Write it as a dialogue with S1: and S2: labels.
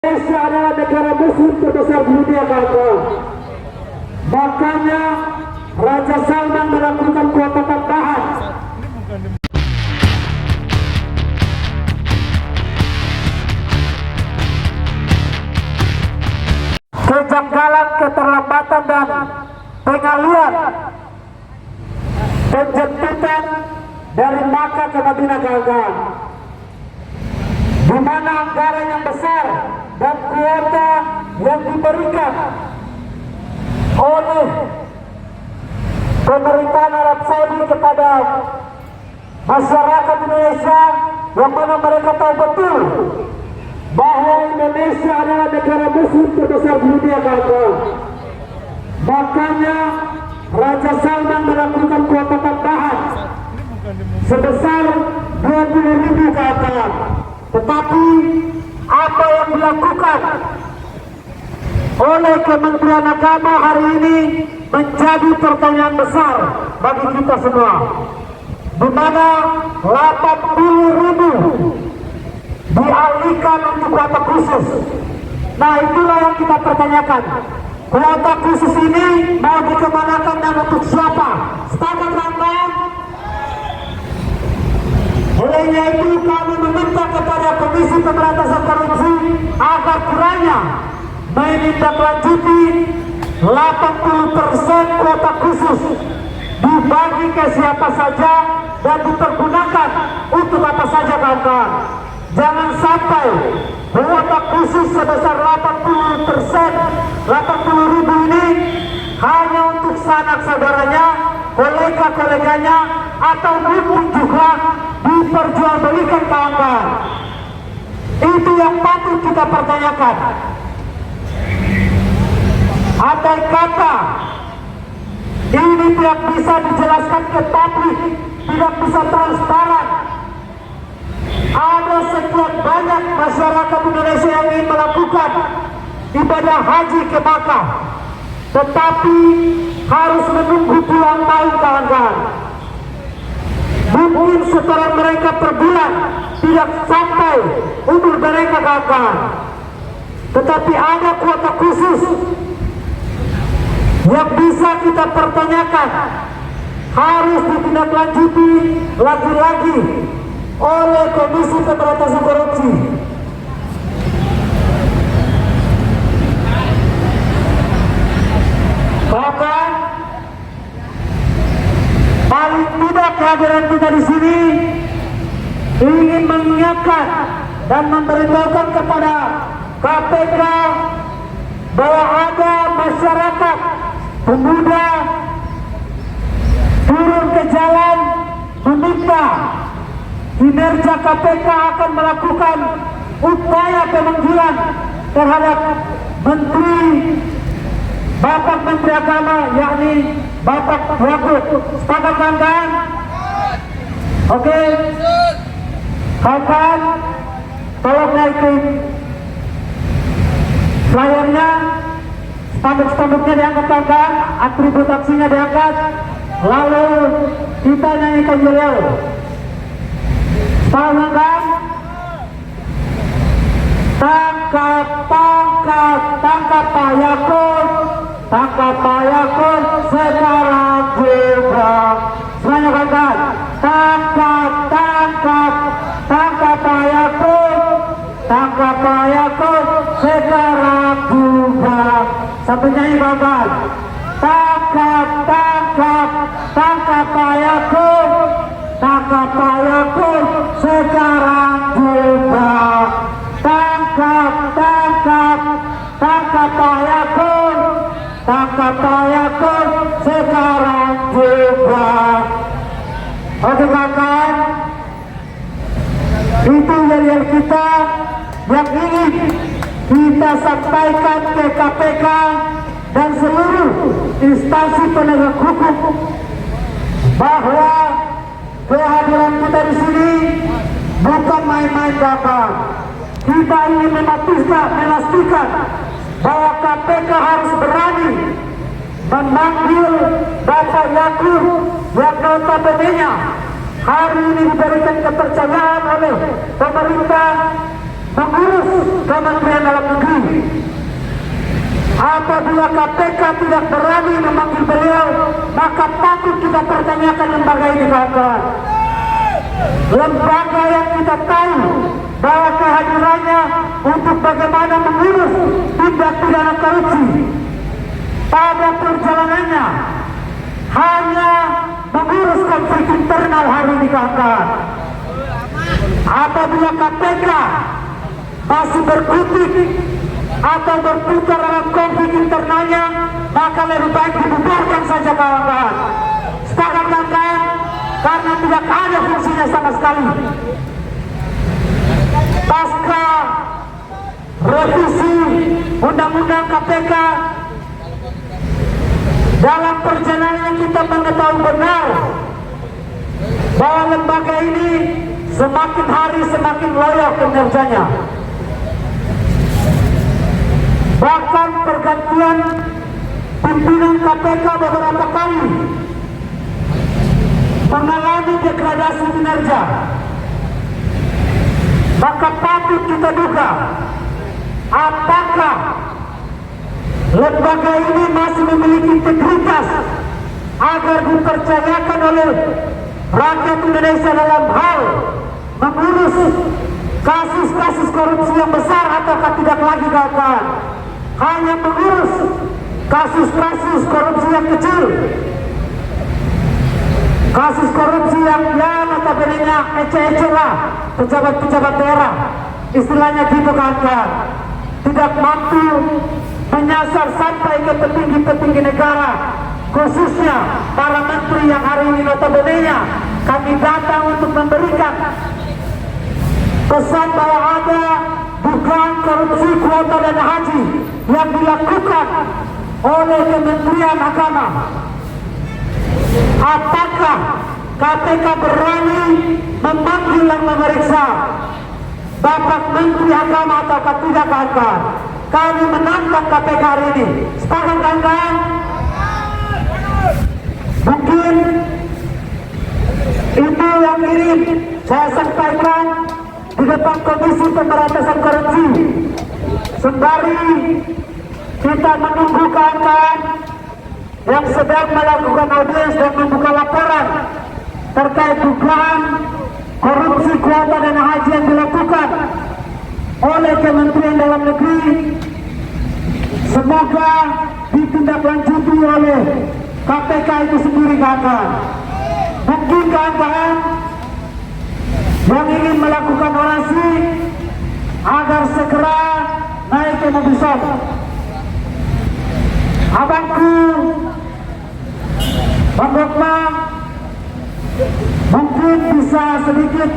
S1: Indonesia adalah negara muslim terbesar di dunia, kawan. Makanya Raja Salman melakukan kuota tambahan. Kejanggalan, keterlambatan dan pengalian penjemputan dari Makkah ke Madinah, kawan, di mana anggaran yang besar dan kuota yang diberikan oleh pemerintahan Arab Saudi kepada masyarakat Indonesia, yang mana mereka tahu betul bahwa Indonesia adalah negara muslim terbesar di dunia, kawan. Makanya Raja Salman melakukan kuota tambahan sebesar 20.000, kawan. Tetapi apa yang dilakukan oleh Kementerian Agama hari ini menjadi pertanyaan besar bagi kita semua, di mana 80.000 dialihkan untuk kuota khusus. Nah, itulah yang kita pertanyakan. Kuota khusus ini mau dikemanakan dan untuk siapa? Sepakat, kawan? Olehnya itu kami meminta kepada Komisi Pemberantasan Korupsi agar kiranya menindaklanjuti 80% kuota khusus dibagi ke siapa saja dan dipergunakan untuk apa saja, kawan. Jangan sampai kuota khusus sebesar 80%, 80.000 ini hanya untuk sanak saudaranya, kolega-koleganya, atau mungkin juga diperjualbelikan, kawan. Itu yang patut kita pertanyakan. Andai kata ini tidak bisa dijelaskan ke publik, tidak bisa transparan, ada sekian banyak masyarakat Indonesia yang ingin melakukan ibadah haji ke Makkah, tetapi harus menunggu pulang tahun, kawan. Mungkin setoran mereka per bulan tidak sampai umur mereka, kawan. Tetapi ada kuota khusus yang bisa kita pertanyakan, harus ditindaklanjuti lagi-lagi oleh Komisi Pemberantasan Korupsi. Bahkan paling tidak kehadiran kita di sini ingin mengingatkan dan memberitahukan kepada KPK bahwa ada masyarakat pemuda turun ke jalan meminta kinerja KPK akan melakukan upaya pemanggilan terhadap Bapak Menteri Agama, yakni Bapak Yakut. Sepakat, kawan? Oke, kawan, tolong naikin flyernya, spanduk-spanduknya diangkat, kawan, atribut aksinya diangkat, lalu kita nyanyikan yel-yel. Tangan, tangkap, tangkap, tangkap Pak Yakut, tangkap Pak Yakut sekarang juga. Semuanya, kawan, tangkap, tangkap, tangkap Pak Yakut, tangkap Pak Yakut sekarang juga. Sampai nyanyi, kawan. Tangkap, tangkap, tangkap Pak Yakut, tangkap Pak Yakut sekarang juga. Tangkap, tangkap, tangkap Pak Yakut, tangkap Pak Yakut sekarang juga. Oke, kawan, itu yel-yel kita yang ingin kita sampaikan ke KPK dan seluruh instansi penegak hukum, bahwa kehadiran kita di sini bukan main-main, kawan. Kita ingin memastikan bahwa KPK harus berani memanggil Bapak Yakut yang notabene-nya hari ini diberikan kepercayaan oleh pemerintah mengurus Kementerian Dalam Negeri. Apabila KPK tidak berani memanggil beliau, maka patut kita pertanyakan lembaga ini, kawan-kawan. Lembaga yang kita tahu bahwa kehadirannya untuk bagaimana mengurus tindak pidana korupsi, pada perjalanannya hanya mengurus konflik internal hari ini, kawan-kawan. Apabila KPK masih berkutik atau berputar dalam konflik internalnya, maka lebih baik dibubarkan saja, kawan-kawan. Sepakat, kawan-kawan? Karena tidak ada fungsinya sama sekali. Pasca revisi Undang-Undang KPK, dalam perjalanan kita mengetahui benar bahwa lembaga ini semakin hari semakin loyo kinerjanya. Bahkan pergantian pimpinan KPK beberapa kali mengalami degradasi kinerja. Maka patut kita duga, apakah lembaga ini masih memiliki integritas agar dipercayakan oleh rakyat Indonesia dalam hal mengurus kasus-kasus korupsi yang besar, ataukah tidak lagi, kawan-kawan, hanya mengurus kasus-kasus korupsi yang kecil, kasus korupsi yang notabene-nya ece-ece lah, pejabat-pejabat daerah, istilahnya gitu, kawan-kawan, tidak mampu menyasar sampai ke petinggi-petinggi negara, khususnya para menteri yang hari ini notabene-nya kami datang untuk memberikan pesan bahwa ada dugaan korupsi kuota dana haji yang dilakukan oleh Kementerian Agama. Apakah KPK berani memanggil dan memeriksa Bapak Menteri Agama ataukah tidak, kawan-kawan? Kami menantang KPK hari ini. Sepakat, kawan-kawan? Mungkin itu yang ingin saya sampaikan di depan Komisi Pemberantasan Korupsi. Sembari kita menunggu kawan-kawan yang sedang melakukan audiens dan membuka laporan terkait dugaan korupsi kuota dana haji yang dilakukan oleh Kementerian Dalam Negeri, semoga ditindaklanjuti oleh KPK itu sendiri, kawan-kawan. Mungkin kawan-kawan yang ingin melakukan orasi agar segera naik ke mobil shop. Abangku, Bang Rokma, mungkin bisa sedikit